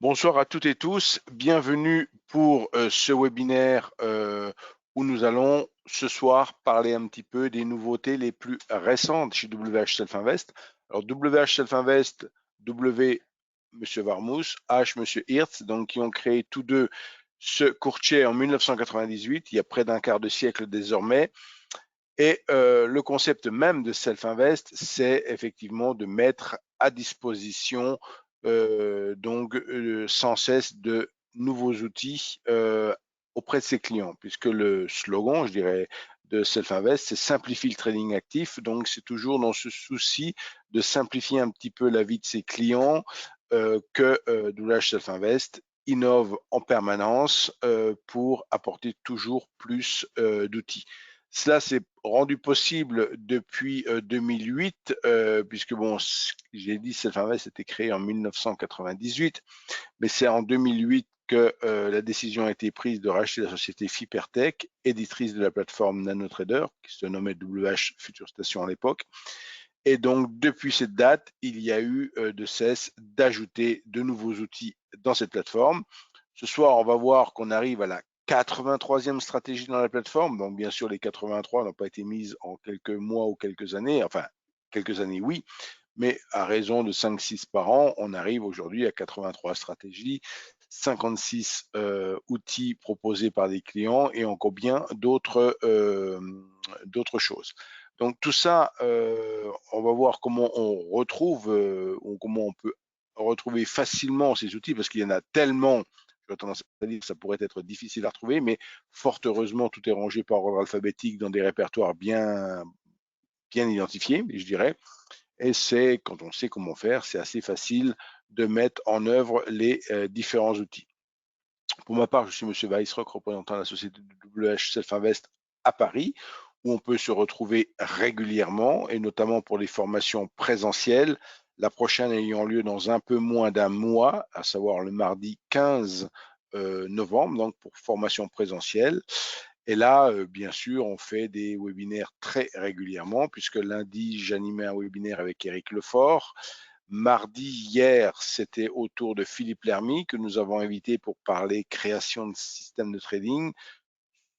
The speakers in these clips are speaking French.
Bonsoir à toutes et tous, bienvenue pour ce webinaire où nous allons ce soir parler un petit peu des nouveautés les plus récentes chez WH Self Invest. Alors WH Self Invest, W Monsieur Varmousse, H Monsieur Hirtz, donc qui ont créé tous deux ce courtier en 1998, il y a près d'un quart de siècle désormais. Et le concept même de Self Invest, c'est effectivement de mettre à disposition sans cesse de nouveaux outils auprès de ses clients, puisque le slogan, je dirais, de Self Invest, c'est simplifier le trading actif. Donc, c'est toujours dans ce souci de simplifier un petit peu la vie de ses clients que WH Self Invest innove en permanence pour apporter toujours plus d'outils. Cela s'est rendu possible depuis 2008, puisque bon, j'ai dit Self-Invest a été créé en 1998, mais c'est en 2008 que la décision a été prise de racheter la société Fipertech, éditrice de la plateforme NanoTrader, qui se nommait WH Future Station à l'époque. Et donc, depuis cette date, il y a eu de cesse d'ajouter de nouveaux outils dans cette plateforme. Ce soir, on va voir qu'on arrive à la 83e stratégie dans la plateforme. Donc, bien sûr, les 83 n'ont pas été mises en quelques mois ou quelques années. Enfin, quelques années, oui. Mais à raison de 5-6 par an, on arrive aujourd'hui à 83 stratégies, 56 outils proposés par des clients et encore bien d'autres choses. Donc tout ça, on va voir comment on retrouve, ou comment on peut retrouver facilement ces outils, parce qu'il y en a tellement, j'aurais tendance à dire que ça pourrait être difficile à retrouver, mais fort heureusement, tout est rangé par ordre alphabétique dans des répertoires bien identifiés, je dirais. Et c'est, quand on sait comment faire, c'est assez facile de mettre en œuvre les différents outils. Pour ma part, je suis Monsieur Weissrock, représentant la société WH Self Invest à Paris, où on peut se retrouver régulièrement, et notamment pour les formations présentielles, la prochaine ayant lieu dans un peu moins d'un mois, à savoir le mardi 15 novembre, donc pour formation présentielle. Et là, bien sûr, on fait des webinaires très régulièrement, puisque lundi, j'animais un webinaire avec Eric Lefort. Mardi, hier, c'était au tour de Philippe Lermy que nous avons invité pour parler création de systèmes de trading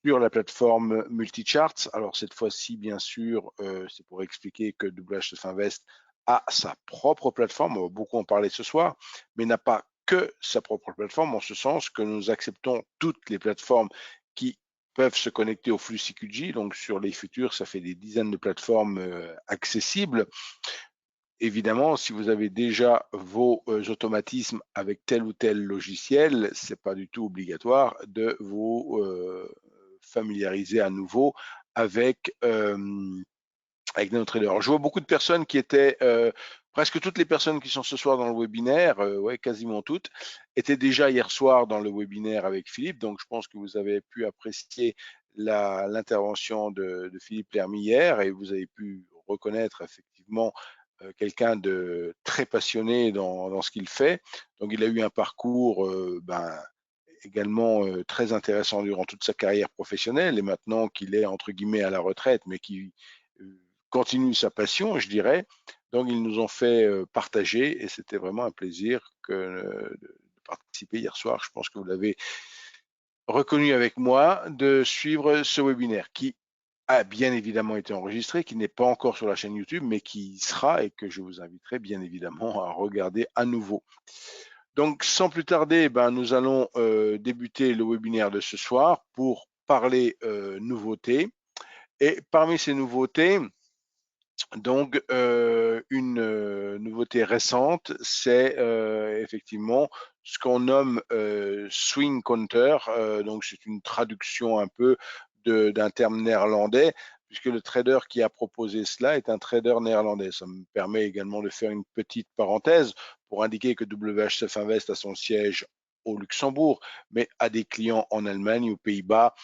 sur la plateforme Multicharts. Alors cette fois-ci, bien sûr, c'est pour expliquer que WH Invest a sa propre plateforme, on va beaucoup en parler ce soir, mais n'a pas que sa propre plateforme, en ce sens que nous acceptons toutes les plateformes qui peuvent se connecter au flux CQG. Donc sur les futurs, ça fait des dizaines de plateformes accessibles. Évidemment, si vous avez déjà vos automatismes avec tel ou tel logiciel, c'est pas du tout obligatoire de vous familiariser à nouveau avec NanoTrader. Alors, je vois beaucoup de personnes qui étaient, presque toutes les personnes qui sont ce soir dans le webinaire, ouais, quasiment toutes, étaient déjà hier soir dans le webinaire avec Philippe. Donc, je pense que vous avez pu apprécier l'intervention de Philippe Lermy hier et vous avez pu reconnaître effectivement quelqu'un de très passionné dans ce qu'il fait. Donc, il a eu un parcours également très intéressant durant toute sa carrière professionnelle et maintenant qu'il est entre guillemets à la retraite, mais qui continue sa passion, je dirais. Donc, ils nous ont fait partager et c'était vraiment un plaisir de participer hier soir. Je pense que vous l'avez reconnu avec moi, de suivre ce webinaire qui a bien évidemment été enregistré, qui n'est pas encore sur la chaîne YouTube, mais qui sera et que je vous inviterai bien évidemment à regarder à nouveau. Donc, sans plus tarder, nous allons débuter le webinaire de ce soir pour parler nouveautés. Et parmi ces nouveautés, donc une nouveauté récente, c'est effectivement ce qu'on nomme swing counter. Donc, c'est une traduction un peu d'un terme néerlandais, puisque le trader qui a proposé cela est un trader néerlandais. Ça me permet également de faire une petite parenthèse pour indiquer que WHSF Invest a son siège au Luxembourg, mais a des clients en Allemagne, aux Pays-Bas,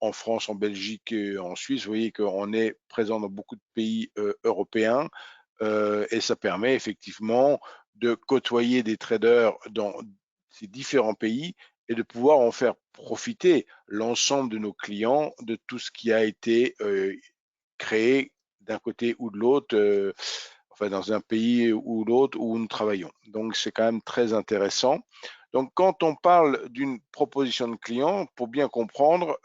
en France, en Belgique et en Suisse. Vous voyez qu'on est présent dans beaucoup de pays européens et ça permet effectivement de côtoyer des traders dans ces différents pays et de pouvoir en faire profiter l'ensemble de nos clients de tout ce qui a été créé d'un côté ou de l'autre, enfin dans un pays ou l'autre où nous travaillons. Donc c'est quand même très intéressant. Donc, quand on parle d'une proposition de client, pour bien comprendre,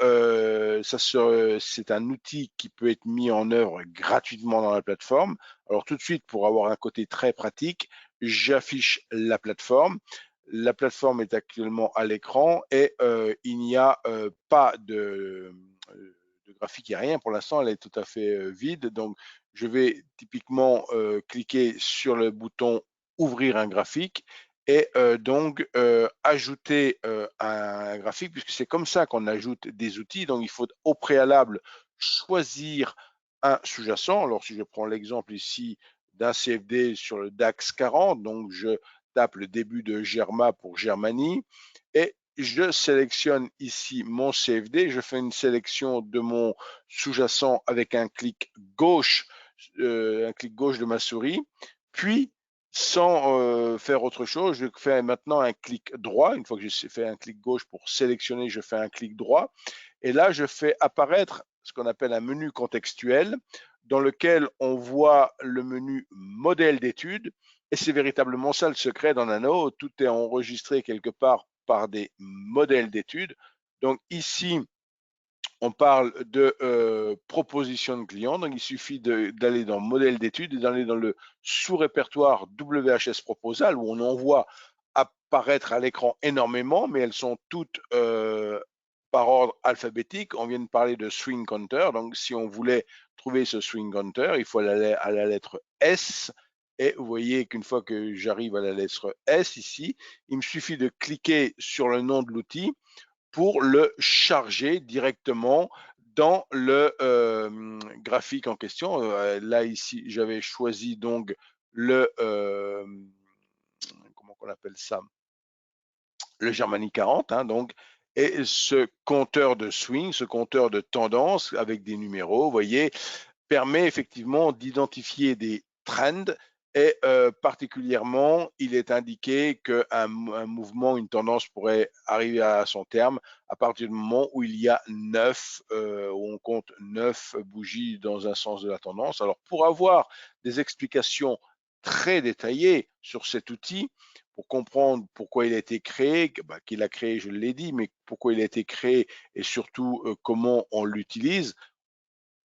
c'est un outil qui peut être mis en œuvre gratuitement dans la plateforme. Alors, tout de suite, pour avoir un côté très pratique, j'affiche la plateforme. La plateforme est actuellement à l'écran et il n'y a pas de graphique, il n'y a rien pour l'instant, elle est tout à fait vide. Donc, je vais typiquement cliquer sur le bouton ouvrir un graphique et donc ajouter un graphique, puisque c'est comme ça qu'on ajoute des outils. Donc, il faut au préalable choisir un sous-jacent. Alors, si je prends l'exemple ici d'un CFD sur le DAX 40, donc je tape le début de Germa pour Germanie et je sélectionne ici mon CFD, je fais une sélection de mon sous-jacent avec un clic gauche de ma souris, puis sans faire autre chose, je fais maintenant un clic droit. Une fois que j'ai fait un clic gauche pour sélectionner, je fais un clic droit. Et là, je fais apparaître ce qu'on appelle un menu contextuel dans lequel on voit le menu modèle d'étude. Et c'est véritablement ça le secret dans Nano. Tout est enregistré quelque part par des modèles d'études. Donc ici, on parle de proposition de client. Donc, il suffit d'aller dans modèle d'étude et d'aller dans le sous-répertoire WHS Proposal où on en voit apparaître à l'écran énormément, mais elles sont toutes par ordre alphabétique. On vient de parler de swing counter. Donc, si on voulait trouver ce swing counter, il faut aller à la lettre S. Et vous voyez qu'une fois que j'arrive à la lettre S ici, il me suffit de cliquer sur le nom de l'outil pour le charger directement dans le graphique en question. Là, ici, j'avais choisi donc le, comment on appelle ça, le Germany 40, hein, donc, et ce compteur de swing, ce compteur de tendance avec des numéros, vous voyez, permet effectivement d'identifier des trends et particulièrement, il est indiqué qu'un mouvement, une tendance pourrait arriver à son terme à partir du moment où il y a 9, où on compte 9 bougies dans un sens de la tendance. Alors, pour avoir des explications très détaillées sur cet outil, pour comprendre pourquoi il a été créé, qu'il a créé, je l'ai dit, mais pourquoi il a été créé et surtout comment on l'utilise,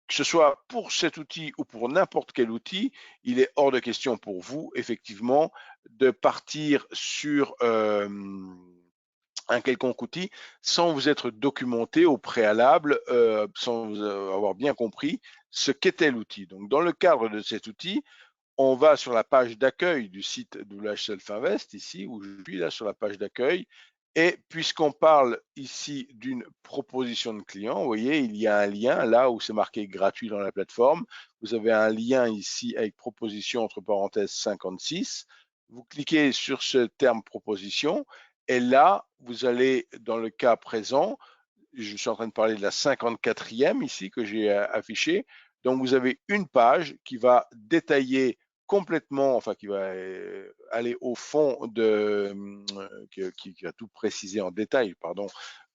que ce soit pour cet outil ou pour n'importe quel outil, il est hors de question pour vous, effectivement, de partir sur un quelconque outil sans vous être documenté au préalable, sans avoir bien compris ce qu'était l'outil. Donc, dans le cadre de cet outil, on va sur la page d'accueil du site WH Self Invest, ici, où je suis là sur la page d'accueil. Et puisqu'on parle ici d'une proposition de client, vous voyez, il y a un lien là où c'est marqué gratuit dans la plateforme. Vous avez un lien ici avec proposition entre parenthèses 56. Vous cliquez sur ce terme proposition et là, vous allez, dans le cas présent, je suis en train de parler de la 54e ici que j'ai affichée. Donc, vous avez une page qui va détailler complètement, enfin qui va aller au fond qui va tout préciser en détail, pardon,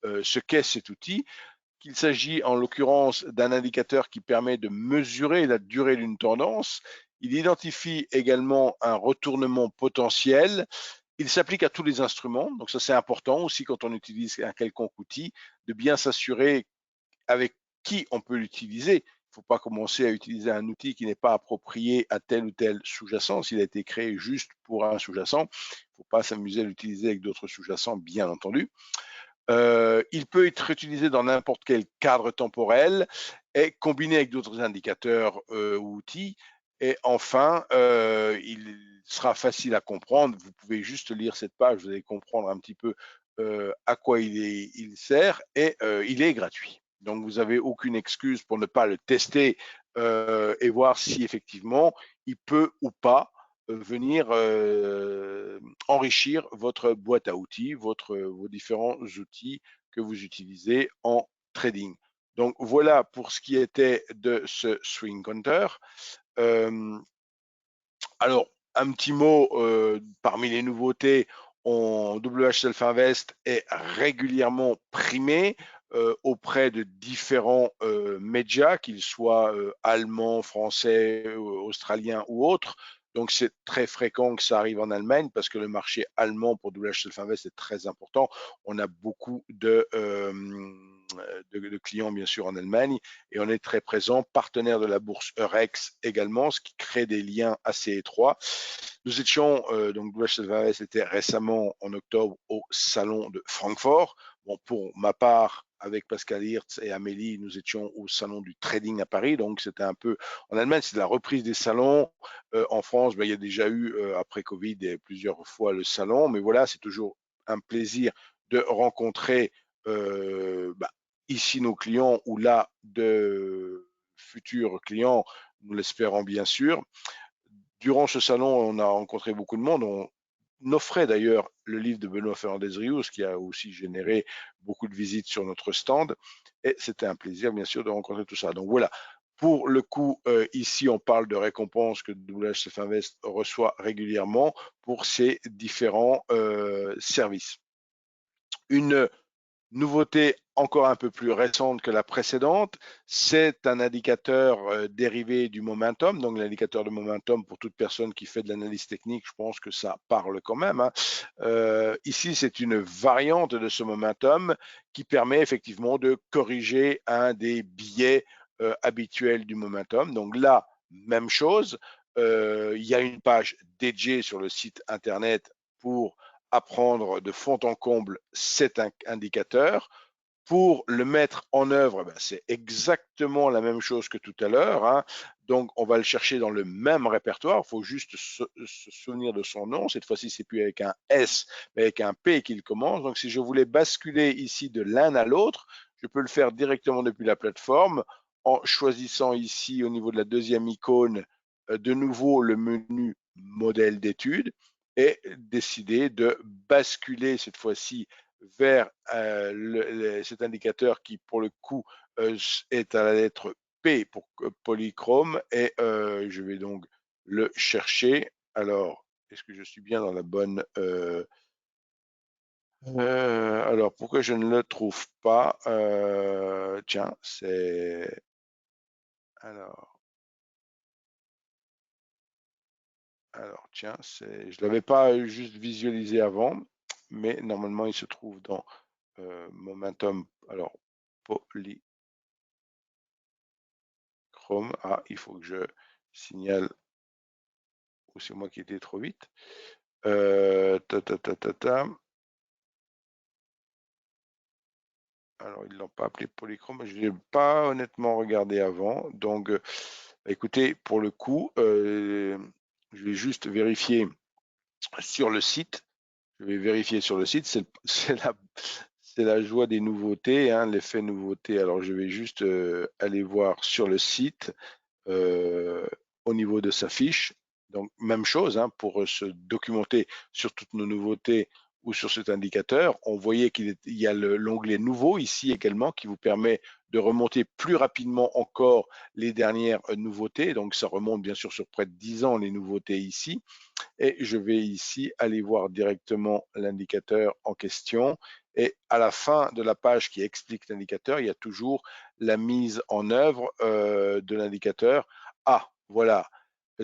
ce qu'est cet outil, qu'il s'agit en l'occurrence d'un indicateur qui permet de mesurer la durée d'une tendance. Il identifie également un retournement potentiel. Il s'applique à tous les instruments, donc ça c'est important aussi quand on utilise un quelconque outil, de bien s'assurer avec qui on peut l'utiliser. Il ne faut pas commencer à utiliser un outil qui n'est pas approprié à tel ou tel sous-jacent. S'il a été créé juste pour un sous-jacent, il ne faut pas s'amuser à l'utiliser avec d'autres sous-jacents, bien entendu. Il peut être utilisé dans n'importe quel cadre temporel et combiné avec d'autres indicateurs ou outils. Et enfin, il sera facile à comprendre. Vous pouvez juste lire cette page, vous allez comprendre un petit peu à quoi il sert et il est gratuit. Donc, vous n'avez aucune excuse pour ne pas le tester et voir si effectivement il peut ou pas venir enrichir votre boîte à outils, vos différents outils que vous utilisez en trading. Donc voilà pour ce qui était de ce swing counter. Alors, un petit mot parmi les nouveautés, WH Self Invest est régulièrement primé auprès de différents médias, qu'ils soient allemands, français, australiens ou autres. Donc c'est très fréquent que ça arrive en Allemagne parce que le marché allemand pour WH Self-Invest est très important. On a beaucoup de clients bien sûr en Allemagne et on est très présent, partenaire de la bourse Eurex également, ce qui crée des liens assez étroits. Nous étions, donc WH Self-Invest était récemment en octobre au salon de Francfort. Bon, pour ma part, avec Pascal Hirtz et Amélie, nous étions au salon du trading à Paris, donc c'était un peu en Allemagne, c'est la reprise des salons. En France, ben, il y a déjà eu après Covid plusieurs fois le salon, mais voilà, c'est toujours un plaisir de rencontrer bah, ici nos clients ou là de futurs clients, nous l'espérons bien sûr. Durant ce salon, on a rencontré beaucoup de monde. On offrait d'ailleurs le livre de Benoît Fernandez-Rious, qui a aussi généré beaucoup de visites sur notre stand. Et c'était un plaisir, bien sûr, de rencontrer tout ça. Donc voilà. Pour le coup, ici, on parle de récompenses que WHSF Invest reçoit régulièrement pour ses différents services. Une nouveauté encore un peu plus récente que la précédente, c'est un indicateur dérivé du momentum. Donc l'indicateur de momentum, pour toute personne qui fait de l'analyse technique, je pense que ça parle quand même, hein. Ici, c'est une variante de ce momentum qui permet effectivement de corriger un des biais habituels du momentum. Donc là, même chose. Il y a une page dédiée sur le site internet pour apprendre de fond en comble cet indicateur. Pour le mettre en œuvre, ben, c'est exactement la même chose que tout à l'heure, hein. Donc, on va le chercher dans le même répertoire. Il faut juste se souvenir de son nom. Cette fois-ci, c'est plus avec un S, mais avec un P qu'il commence. Donc, si je voulais basculer ici de l'un à l'autre, je peux le faire directement depuis la plateforme en choisissant ici au niveau de la deuxième icône, de nouveau le menu modèle d'étude et décider de basculer cette fois-ci vers cet indicateur qui, pour le coup, est à la lettre P pour polychrome et je vais donc le chercher. Alors, est-ce que je suis bien dans la bonne alors, pourquoi je ne le trouve pas tiens, c'est alors tiens, je l'avais pas juste visualisé avant, mais normalement il se trouve dans Momentum. Alors, polychrome. Ah, il faut que je signale, ou c'est moi qui étais trop vite. Ta, ta, ta, ta, ta. Alors, ils ne l'ont pas appelé polychrome, je ne l'ai pas honnêtement regardé avant. Donc, écoutez, pour le coup, je vais juste vérifier sur le site. Je vais vérifier sur le site. C'est la joie des nouveautés, hein, l'effet nouveauté. Alors, je vais juste aller voir sur le site au niveau de sa fiche. Donc, même chose, hein, pour se documenter sur toutes nos nouveautés ou sur cet indicateur. On voyait qu'il y a l'onglet nouveau ici également qui vous permet de remonter plus rapidement encore les dernières nouveautés. Donc, ça remonte bien sûr sur près de 10 ans les nouveautés ici. Et je vais ici aller voir directement l'indicateur en question. Et à la fin de la page qui explique l'indicateur, il y a toujours la mise en œuvre de l'indicateur. Ah, voilà,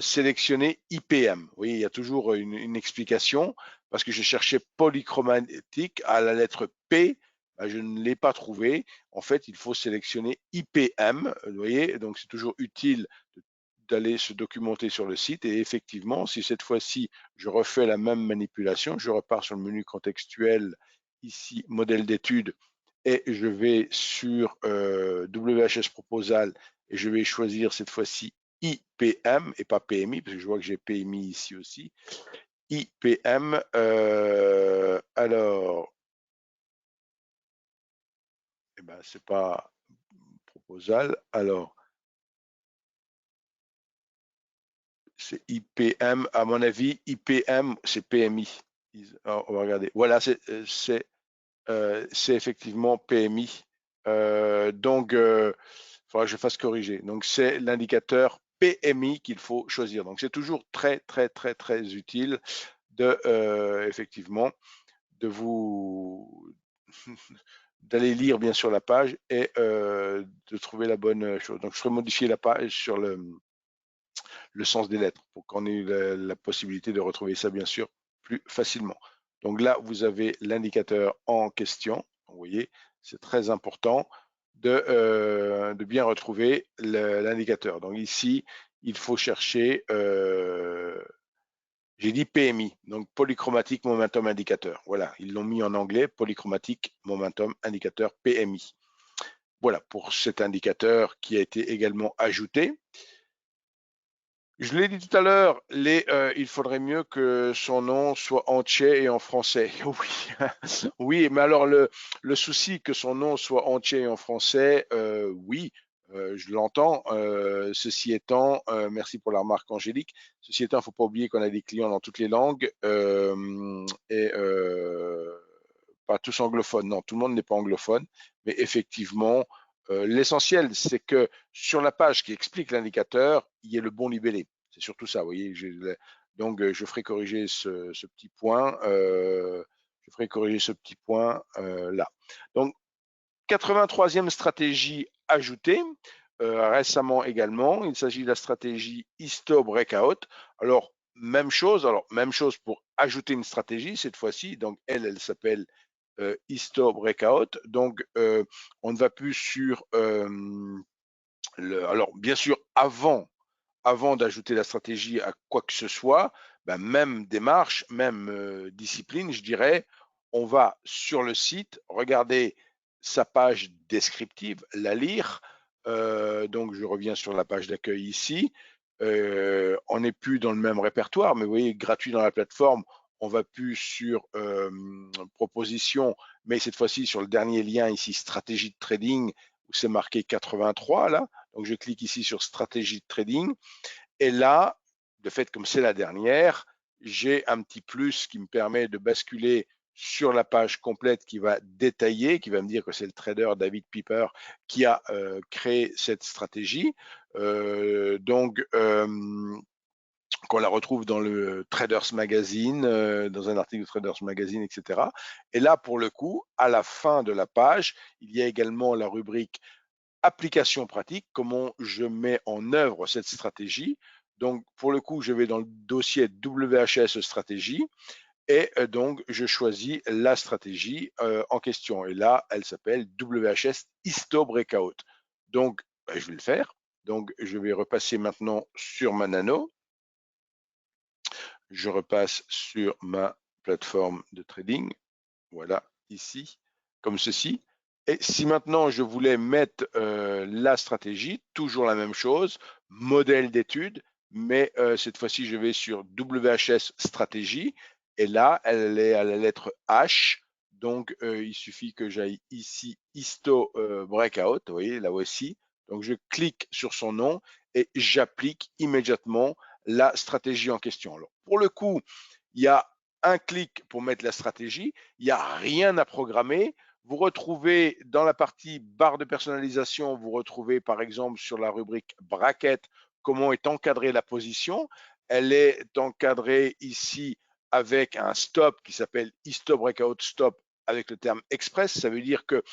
sélectionner IPM. Vous voyez, il y a toujours une explication parce que je cherchais polychromatique à la lettre P. Ben, je ne l'ai pas trouvé. En fait, il faut sélectionner IPM. Vous voyez, donc c'est toujours utile d'aller se documenter sur le site. Et effectivement, si cette fois-ci, je refais la même manipulation, je repars sur le menu contextuel, ici, modèle d'étude, et je vais sur WHS Proposal, et je vais choisir cette fois-ci IPM et pas PMI, parce que je vois que j'ai PMI ici aussi. IPM, alors, eh ben, c'est pas Proposal, alors, c'est IPM, à mon avis, IPM, c'est PMI. On va regarder. Voilà, c'est effectivement PMI. Donc, il faudra que je fasse corriger. Donc, c'est l'indicateur PMI qu'il faut choisir. Donc, c'est toujours très, très, très, très utile de, effectivement, de vous d'aller lire bien sûr la page et de trouver la bonne chose. Donc, je ferai modifier la page sur le sens des lettres pour qu'on ait la possibilité de retrouver ça, bien sûr, plus facilement. Donc là, vous avez l'indicateur en question. Vous voyez, c'est très important de bien retrouver l'indicateur. Donc ici, il faut chercher, j'ai dit PMI, donc Polychromatic Momentum Indicator. Voilà, ils l'ont mis en anglais, Polychromatic Momentum Indicator, PMI. Voilà, pour cet indicateur qui a été également ajouté. Je l'ai dit tout à l'heure, il faudrait mieux que son nom soit entier et en français. Oui, oui, mais alors le souci que son nom soit entier et en français, oui, je l'entends. Ceci étant, merci pour la remarque Angélique. Ceci étant, il ne faut pas oublier qu'on a des clients dans toutes les langues et pas tous anglophones. Non, tout le monde n'est pas anglophone, mais effectivement, l'essentiel, c'est que sur la page qui explique l'indicateur, il y ait le bon libellé. C'est surtout ça, vous voyez. Donc, je ferai corriger ce petit point. Je ferai corriger ce petit point là. Donc, 83e stratégie ajoutée récemment également. Il s'agit de la stratégie Histo Breakout. Alors, même chose pour ajouter une stratégie cette fois-ci. Donc, elle s'appelle Histo Breakout. Donc, on ne va plus sur alors, bien sûr, avant d'ajouter la stratégie à quoi que ce soit, ben même démarche, même discipline, je dirais, on va sur le site, regarder sa page descriptive, la lire. Donc, je reviens sur la page d'accueil ici. On n'est plus dans le même répertoire, mais vous voyez, gratuit dans la plateforme, on va plus sur proposition, mais cette fois-ci sur le dernier lien ici, stratégie de trading, où c'est marqué 83 là. Donc, je clique ici sur stratégie de trading. Et là, de fait, comme c'est la dernière, j'ai un petit plus qui me permet de basculer sur la page complète qui va détailler, qui va me dire que c'est le trader David Piper qui a créé cette stratégie. Donc, qu'on la retrouve dans le Traders Magazine, dans un article de Traders Magazine, etc. Et là, pour le coup, à la fin de la page, il y a également la rubrique application pratique, comment je mets en œuvre cette stratégie. Donc, pour le coup, je vais dans le dossier WHS stratégie et donc je choisis la stratégie en question. Et là, elle s'appelle WHS Histo Breakout. Donc, je vais le faire. Donc, je vais repasser maintenant sur ma nano. Je repasse sur ma plateforme de trading. Voilà, ici, comme ceci. Et si maintenant je voulais mettre la stratégie, toujours la même chose, modèle d'étude, mais cette fois-ci je vais sur WHS stratégie et là elle est à la lettre H. Donc il suffit que j'aille ici Histo Breakout, vous voyez là aussi. Donc je clique sur son nom et j'applique immédiatement la stratégie en question. Alors, pour le coup, il y a un clic pour mettre la stratégie, il n'y a rien à programmer. Vous retrouvez dans la partie barre de personnalisation, vous retrouvez par exemple sur la rubrique bracket comment est encadrée la position. Elle est encadrée ici avec un stop qui s'appelle Histo Breakout Stop avec le terme express. Ça veut dire que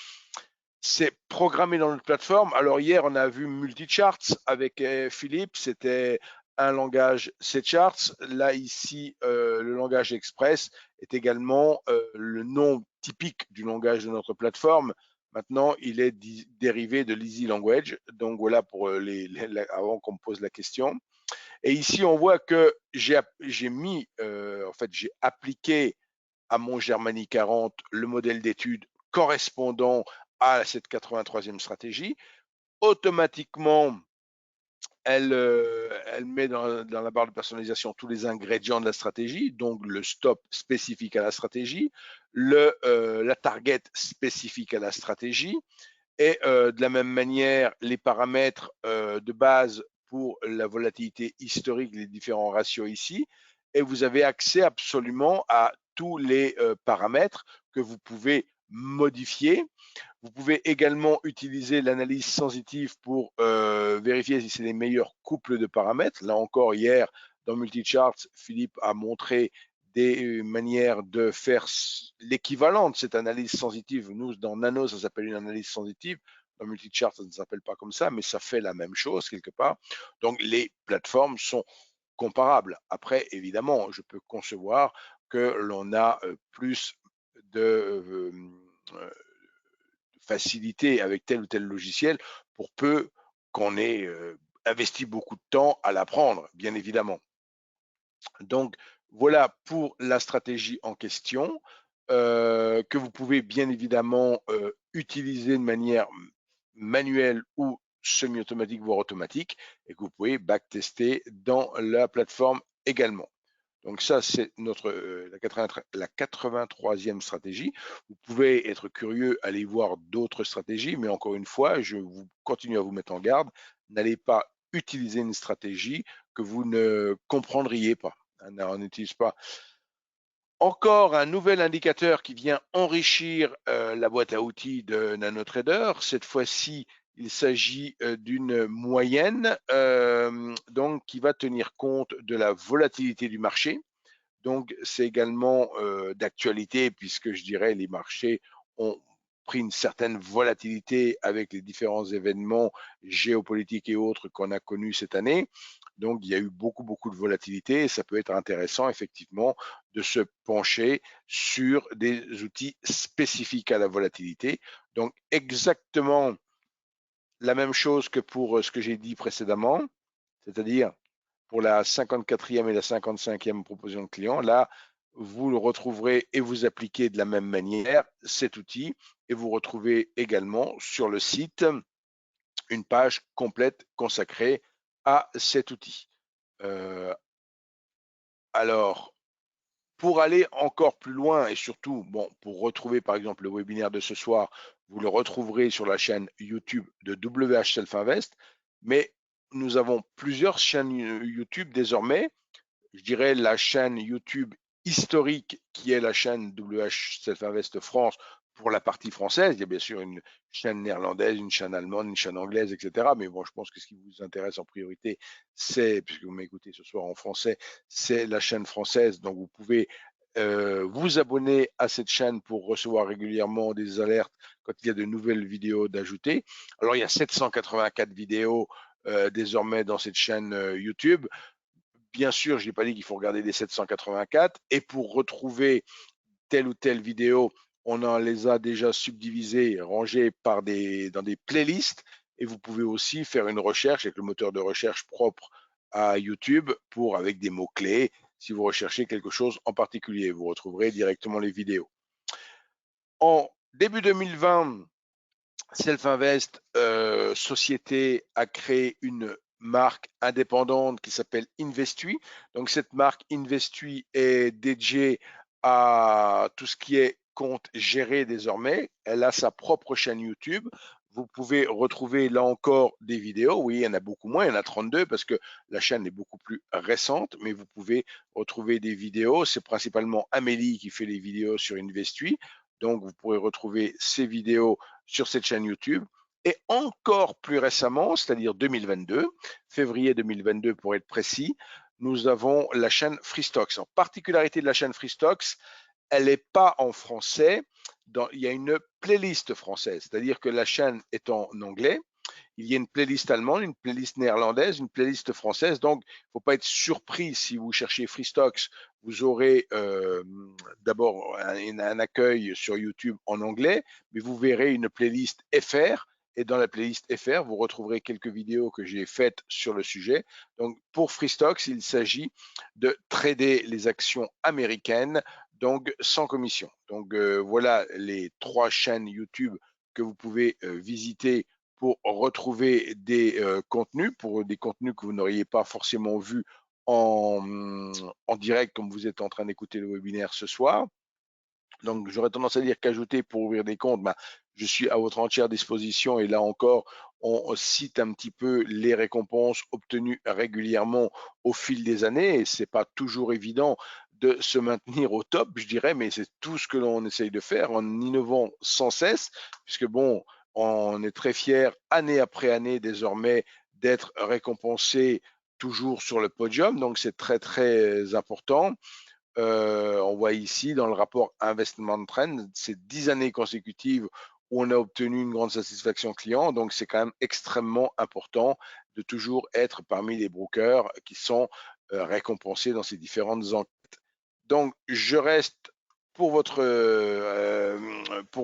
c'est programmé dans notre plateforme. Alors hier, on a vu Multicharts avec Philippe, c'était un langage C-Charts. Là, ici, le langage Express est également le nom typique du langage de notre plateforme. Maintenant, il est dérivé de l'Easy Language. Donc voilà pour avant qu'on me pose la question. Et ici, on voit que j'ai mis, en fait, j'ai appliqué à mon Germany 40 le modèle d'étude correspondant à cette 83e stratégie. Automatiquement, elle met dans la barre de personnalisation tous les ingrédients de la stratégie, donc le stop spécifique à la stratégie, la target spécifique à la stratégie, et de la même manière, les paramètres de base pour la volatilité historique, les différents ratios ici, et vous avez accès absolument à tous les paramètres que vous pouvez modifier. Vous pouvez également utiliser l'analyse sensitive pour vérifier si c'est les meilleurs couples de paramètres. Là encore, hier, dans Multicharts, Philippe a montré des manières de faire l'équivalent de cette analyse sensitive. Nous, dans Nano, ça s'appelle une analyse sensitive. Dans Multichart, ça ne s'appelle pas comme ça, mais ça fait la même chose quelque part. Donc, les plateformes sont comparables. Après, évidemment, je peux concevoir que l'on a plus de facilité avec tel ou tel logiciel pour peu qu'on ait investi beaucoup de temps à l'apprendre, bien évidemment. Donc, voilà pour la stratégie en question, que vous pouvez bien évidemment utiliser de manière manuelle ou semi-automatique, voire automatique, et que vous pouvez backtester dans la plateforme également. Donc ça, c'est la 83e stratégie. Vous pouvez être curieux, aller voir d'autres stratégies, mais encore une fois, je vous continue à vous mettre en garde. N'allez pas utiliser une stratégie que vous ne comprendriez pas. On n'utilise pas. Encore un nouvel indicateur qui vient enrichir la boîte à outils de NanoTrader. Cette fois-ci, il s'agit d'une moyenne donc qui va tenir compte de la volatilité du marché. Donc, c'est également d'actualité puisque je dirais les marchés ont pris une certaine volatilité avec les différents événements géopolitiques et autres qu'on a connus cette année. Donc, il y a eu beaucoup de volatilité et ça peut être intéressant effectivement de se pencher sur des outils spécifiques à la volatilité. Donc, exactement la même chose que pour ce que j'ai dit précédemment, c'est-à-dire pour la 54e et la 55e proposition de client. Là, vous le retrouverez et vous appliquez de la même manière cet outil et vous retrouvez également sur le site une page complète consacrée à cet outil. Alors, pour aller encore plus loin et surtout, bon, pour retrouver par exemple le webinaire de ce soir, vous le retrouverez sur la chaîne YouTube de WH Self Invest, mais nous avons plusieurs chaînes YouTube désormais. Je dirais la chaîne YouTube historique qui est la chaîne WH Self Invest France pour la partie française. Il y a bien sûr une chaîne néerlandaise, une chaîne allemande, une chaîne anglaise, etc. Mais bon, je pense que ce qui vous intéresse en priorité, c'est, puisque vous m'écoutez ce soir en français, c'est la chaîne française. Donc vous pouvez vous abonner à cette chaîne pour recevoir régulièrement des alertes quand il y a de nouvelles vidéos d'ajouter. Alors il y a 784 vidéos désormais dans cette chaîne YouTube. Bien sûr, je n'ai pas dit qu'il faut regarder les 784. Et pour retrouver telle ou telle vidéo, on en les a déjà subdivisées, rangées dans des playlists. Et vous pouvez aussi faire une recherche avec le moteur de recherche propre à YouTube avec des mots-clés. Si vous recherchez quelque chose en particulier, vous retrouverez directement les vidéos. En début 2020, Self-Invest Société a créé une marque indépendante qui s'appelle Investui. Donc cette marque Investui est dédiée à tout ce qui est compte géré désormais. Elle a sa propre chaîne YouTube. Vous pouvez retrouver là encore des vidéos. Oui, il y en a beaucoup moins, il y en a 32 parce que la chaîne est beaucoup plus récente, mais vous pouvez retrouver des vidéos. C'est principalement Amélie qui fait les vidéos sur Investui. Donc vous pourrez retrouver ces vidéos sur cette chaîne YouTube. Et encore plus récemment, c'est-à-dire 2022, février 2022 pour être précis, nous avons la chaîne Freestocks. En particularité de la chaîne Freestocks, elle n'est pas en français. Il y a une playlist française, c'est-à-dire que la chaîne est en anglais. Il y a une playlist allemande, une playlist néerlandaise, une playlist française. Donc, il ne faut pas être surpris si vous cherchez Freestocks. Vous aurez d'abord un accueil sur YouTube en anglais, mais vous verrez une playlist FR. Et dans la playlist FR, vous retrouverez quelques vidéos que j'ai faites sur le sujet. Donc, pour Freestocks, il s'agit de trader les actions américaines, donc sans commission. Donc, voilà les 3 chaînes YouTube que vous pouvez visiter pour retrouver des contenus, pour des contenus que vous n'auriez pas forcément vus en direct comme vous êtes en train d'écouter le webinaire ce soir. Donc, j'aurais tendance à dire qu'ajouter pour ouvrir des comptes, je suis à votre entière disposition et là encore, on cite un petit peu les récompenses obtenues régulièrement au fil des années et c'est pas toujours évident de se maintenir au top, je dirais, mais c'est tout ce que l'on essaye de faire en innovant sans cesse, puisque bon, on est très fiers année après année désormais d'être récompensé toujours sur le podium, donc c'est très important. On voit ici dans le rapport Investment Trend, c'est 10 années consécutives où on a obtenu une grande satisfaction client. Donc, c'est quand même extrêmement important de toujours être parmi les brokers qui sont récompensés dans ces différentes enquêtes. Donc, je reste pour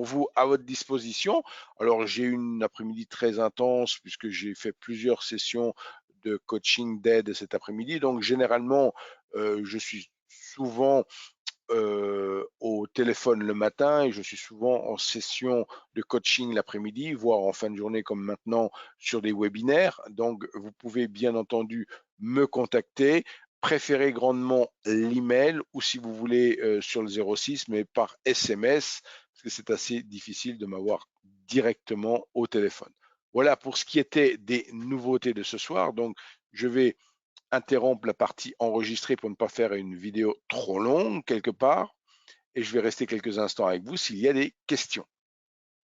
vous à votre disposition. Alors, j'ai eu une après-midi très intense puisque j'ai fait plusieurs sessions de coaching d'aide cet après-midi. Donc, généralement, je suis souvent au téléphone le matin et je suis souvent en session de coaching l'après-midi, voire en fin de journée comme maintenant sur des webinaires. Donc, vous pouvez bien entendu me contacter. Préférez grandement l'email ou si vous voulez sur le 06, mais par SMS, parce que c'est assez difficile de m'avoir directement au téléphone. Voilà pour ce qui était des nouveautés de ce soir. Donc, je vais interrompre la partie enregistrée pour ne pas faire une vidéo trop longue quelque part et je vais rester quelques instants avec vous s'il y a des questions.